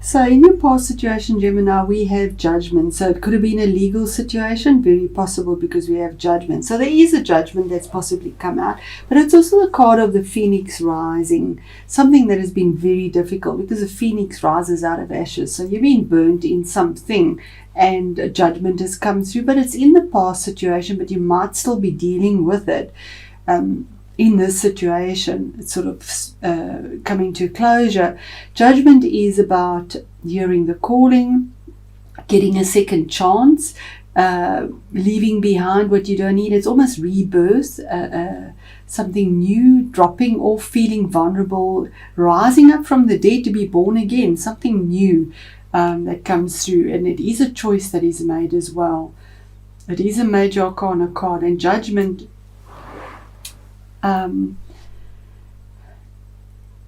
So in your past situation, Gemini, we have judgment. So it could have been a legal situation, very possible because we have judgment. So there is a judgment that's possibly come out, but it's also a card of the phoenix rising, something that has been very difficult because the phoenix rises out of ashes. So you've been burnt in something and a judgment has come through, but it's in the past situation, but you might still be dealing with it. In this situation, it's sort of coming to closure. Judgment is about hearing the calling, getting a second chance, leaving behind what you don't need. It's almost rebirth, something new, dropping off, feeling vulnerable, rising up from the dead to be born again, something new that comes through. And it is a choice that is made as well. It is a major arcana card, and judgment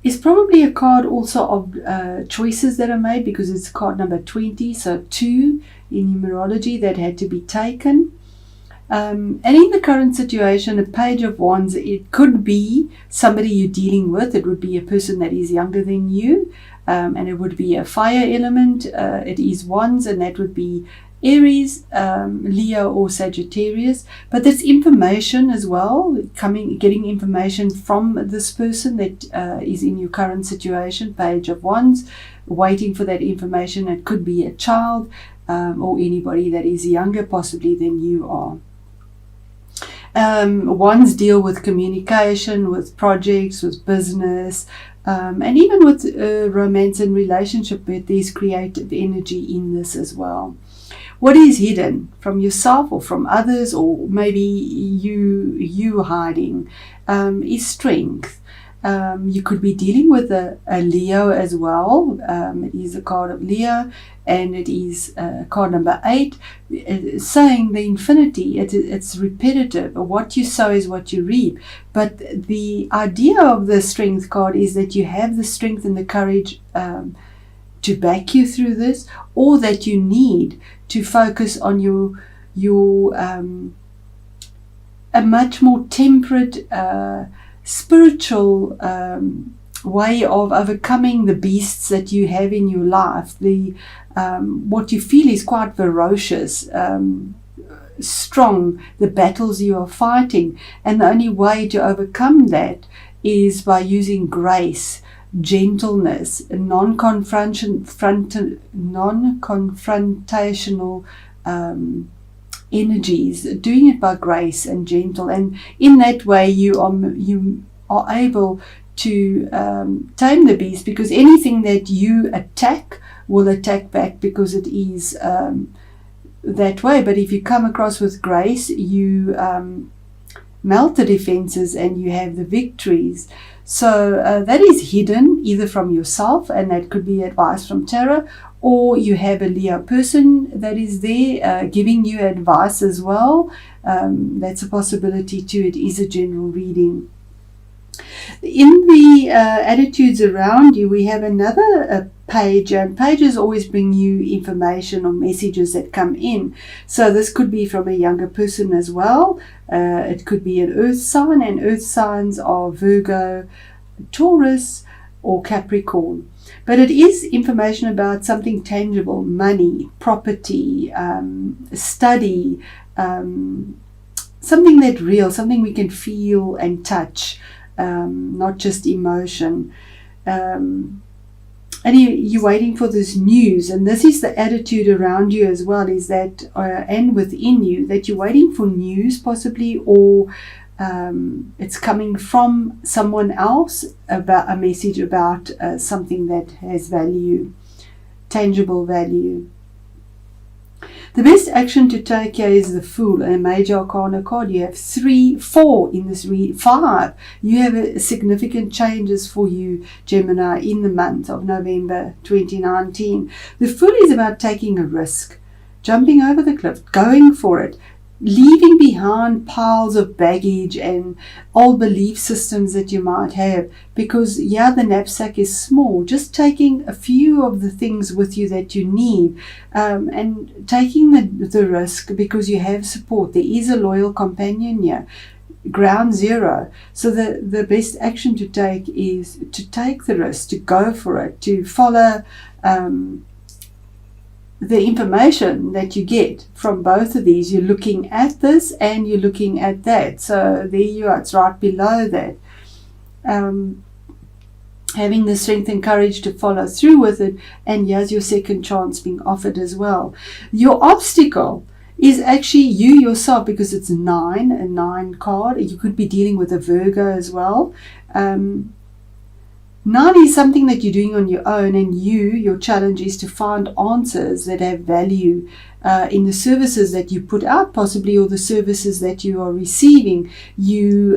is probably a card also of choices that are made, because it's card number 20, so 2 in numerology that had to be taken. And in the current situation, a page of wands, it could be somebody you're dealing with. It would be a person that is younger than you, and it would be a fire element. It is wands, and that would be Aries, Leo or Sagittarius. But there's information as well, getting information from this person that is in your current situation, page of wands, waiting for that information. It could be a child or anybody that is younger possibly than you are. Wands deal with communication, with projects, with business, and even with romance and relationship, but there's creative energy in this as well. What is hidden from yourself or from others, or maybe you hiding, is strength. You could be dealing with a Leo as well. It is a card of Leo, and it is card number 8, saying the infinity. It's repetitive. What you sow is what you reap. But the idea of the strength card is that you have the strength and the courage to back you through this, or that you need to focus on your a much more temperate, spiritual way of overcoming the beasts that you have in your life. What you feel is quite ferocious, strong, the battles you are fighting, and the only way to overcome that is by using grace, gentleness, non-confrontational energies, doing it by grace and gentle, and in that way you are able to tame the beast, because anything that you attack will attack back, because it is that way. But if you come across with grace, you melt the defenses and you have the victories. So that is hidden either from yourself, and that could be advice from tarot, or you have a Leo person that is there giving you advice as well. That's a possibility too. It is a general reading. In the attitudes around you, we have another page, and pages always bring you information or messages that come in. So this could be from a younger person as well. It could be an earth sign, and earth signs are Virgo, Taurus or Capricorn. But it is information about something tangible: money, property, study, something that's real, something we can feel and touch. Not just emotion. And you're waiting for this news, and this is the attitude around you as well, is that and within you, that you're waiting for news possibly, or it's coming from someone else, about a message about something that has value, tangible value. The best action to take here is the Fool, and a major arcana card. You have 4 in this 5. You have significant changes for you, Gemini, in the month of November 2019. The Fool is about taking a risk, jumping over the cliff, going for it, leaving behind piles of baggage and old belief systems that you might have, because the knapsack is small. Just taking a few of the things with you that you need, and taking the risk because you have support. There is a loyal companion here. ground zero. So the best action to take is to take the risk, to go for it, to follow the information that you get from both of these. You're looking at this and you're looking at that. So there you are, it's right below that. Having the strength and courage to follow through with it, and here's your second chance being offered as well. Your obstacle is actually you yourself, because it's a 9 card. You could be dealing with a Virgo as well. 9 is something that you're doing on your own, and your challenge is to find answers that have value in the services that you put out, possibly, or the services that you are receiving. You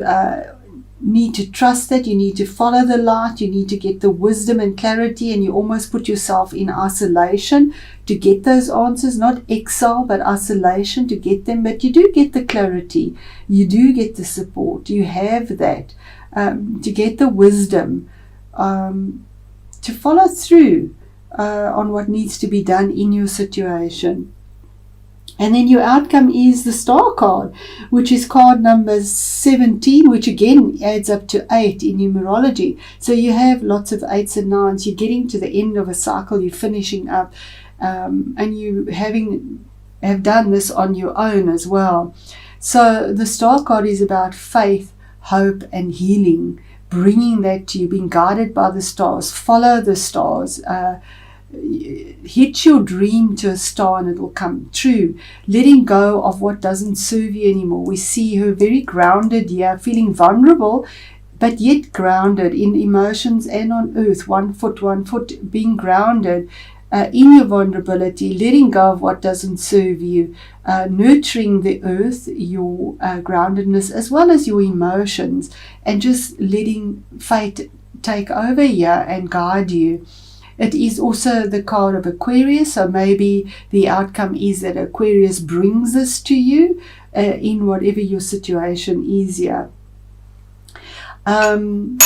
need to trust that, you need to follow the light, you need to get the wisdom and clarity, and you almost put yourself in isolation to get those answers, not exile but isolation to get them. But you do get the clarity, you do get the support, you have that to get the wisdom to follow through on what needs to be done in your situation. And then your outcome is the Star card, which is card number 17, which again adds up to 8 in numerology. So you have lots of 8s and 9s. You're getting to the end of a cycle, you're finishing up, and you have done this on your own as well. So the Star card is about faith, hope, and healing, bringing that to you, being guided by the stars. Follow the stars. Hit your dream to a star and it will come true. Letting go of what doesn't serve you anymore. We see her very grounded here, feeling vulnerable, but yet grounded in emotions and on earth. One foot, being grounded in your vulnerability, letting go of what doesn't serve you, nurturing the earth, your groundedness, as well as your emotions, and just letting fate take over here and guide you. It is also the card of Aquarius, so maybe the outcome is that Aquarius brings this to you in whatever your situation is here. I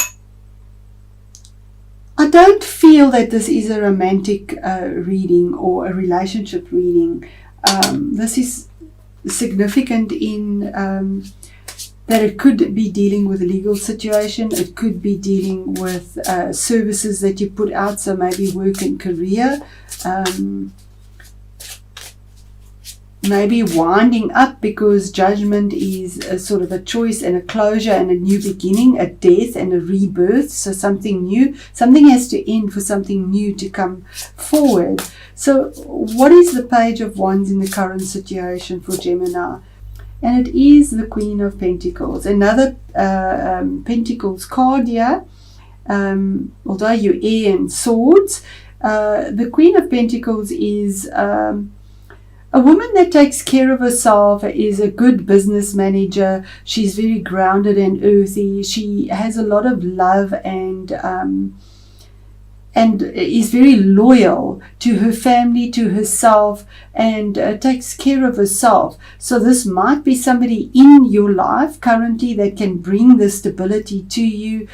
don't feel that this is a romantic reading or a relationship reading. This is significant in that it could be dealing with a legal situation, it could be dealing with services that you put out, so maybe work and career, maybe winding up, because judgment is a sort of a choice and a closure and a new beginning, a death and a rebirth. So something new, something has to end for something new to come forward. So what is the Page of Wands in the current situation for Gemini? And it is the Queen of Pentacles, another Pentacles card here. Although you're air and swords, the Queen of Pentacles is a woman that takes care of herself, is a good business manager. She's very grounded and earthy. She has a lot of love and is very loyal to her family, to herself, and takes care of herself. So this might be somebody in your life currently that can bring the stability to you,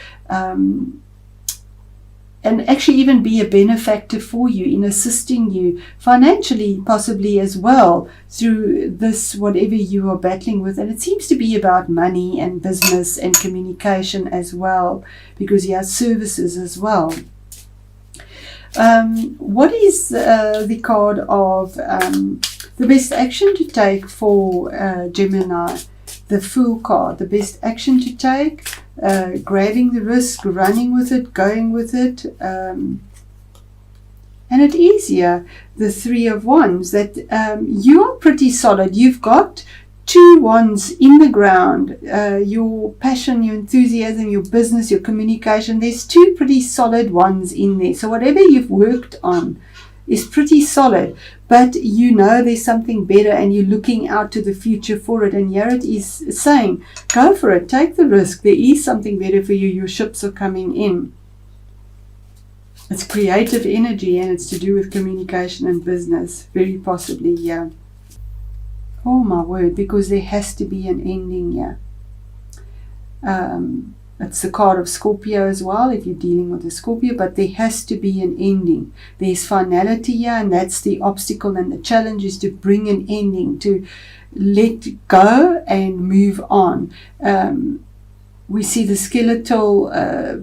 and actually even be a benefactor for you in assisting you financially, possibly as well, through this, whatever you are battling with. And it seems to be about money and business and communication as well, because he has services as well. What is the card of the best action to take for Gemini? The Fool card, the best action to take, grabbing the risk, running with it, going with it. And it is here, the Three of Wands, that you are pretty solid. You've got 2 wands in the ground, your passion, your enthusiasm, your business, your communication. There's 2 pretty solid ones in there. So whatever you've worked on is pretty solid, but you know there's something better and you're looking out to the future for it. And here it is saying, go for it, take the risk. There is something better for you. Your ships are coming in. It's creative energy and it's to do with communication and business, very possibly, yeah. Oh my word, because there has to be an ending here. It's the card of Scorpio as well, if you're dealing with a Scorpio, but there has to be an ending. There's finality here, and that's the obstacle, and the challenge is to bring an ending, to let go and move on. We see the skeletal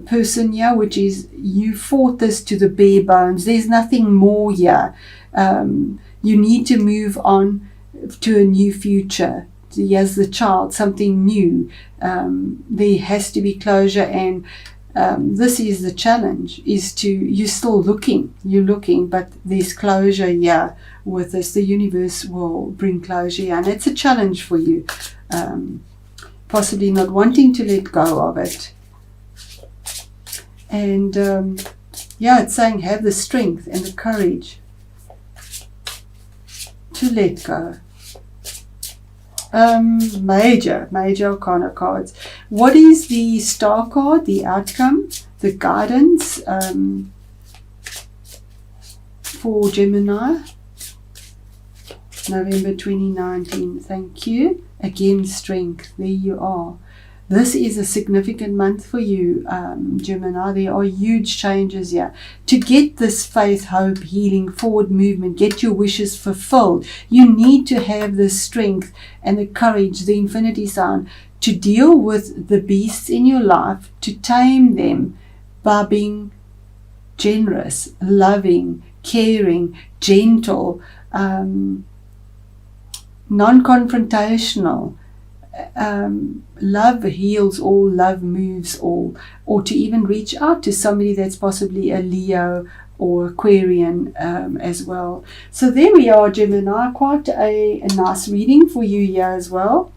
person here, which is, you fought this to the bare bones. There's nothing more here. You need to move on to a new future. As the child, something new. There has to be closure, and this is the challenge, is to, you're still looking, but there's closure here with this. The universe will bring closure here, and it's a challenge for you, possibly not wanting to let go of it. And it's saying have the strength and the courage to let go. Major arcana cards. What is the star card? The outcome, the guidance for Gemini, November 2019. Thank you. Again, strength. There you are. This is a significant month for you, Gemini. There are huge changes here. To get this faith, hope, healing, forward movement, get your wishes fulfilled, you need to have the strength and the courage, the infinity sign, to deal with the beasts in your life, to tame them by being generous, loving, caring, gentle, non-confrontational. Love heals all, love moves all. Or to even reach out to somebody that's possibly a Leo or Aquarian as well. So there we are, Gemini. Quite a nice reading for you here as well.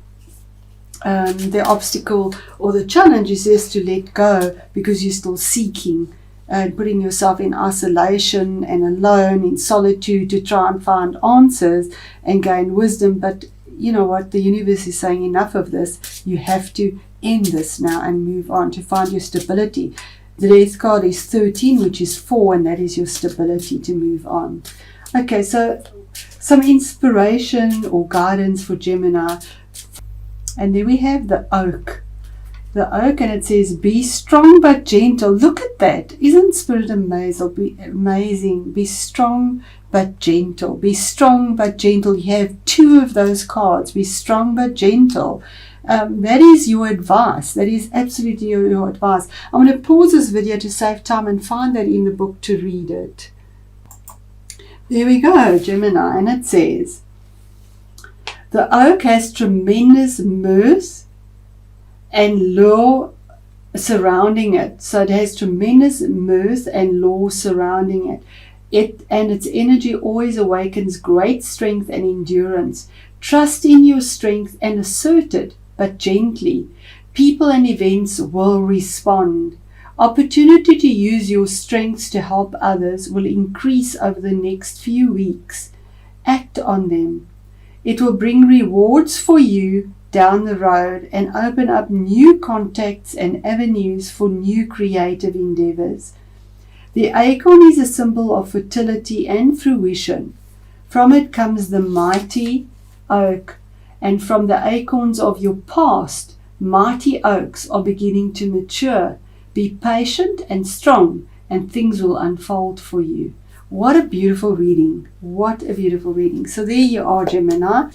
The obstacle or the challenge is just to let go, because you're still seeking and putting yourself in isolation and alone, in solitude, to try and find answers and gain wisdom. But you know what? The universe is saying enough of this. You have to end this now and move on to find your stability. The death card is 13, which is 4, and that is your stability to move on. Okay, so some inspiration or guidance for Gemini. And then we have the oak. The oak, and it says, be strong but gentle. Look at that. Isn't spirit amazing? Be strong but gentle. Be strong but gentle. You have 2 of those cards. Be strong but gentle. That is your advice. That is absolutely your advice. I'm going to pause this video to save time and find that in the book to read it. There we go, Gemini. And it says, the oak has tremendous mirth and law surrounding it. So it has tremendous mirth and law surrounding it. And its energy always awakens great strength and endurance. Trust in your strength and assert it, but gently. People and events will respond. Opportunity to use your strengths to help others will increase over the next few weeks. Act on them. It will bring rewards for you down the road and open up new contacts and avenues for new creative endeavors. The acorn is a symbol of fertility and fruition. From it comes the mighty oak, and from the acorns of your past, mighty oaks are beginning to mature. Be patient and strong, and things will unfold for you. What a beautiful reading. What a beautiful reading. So there you are, Gemini.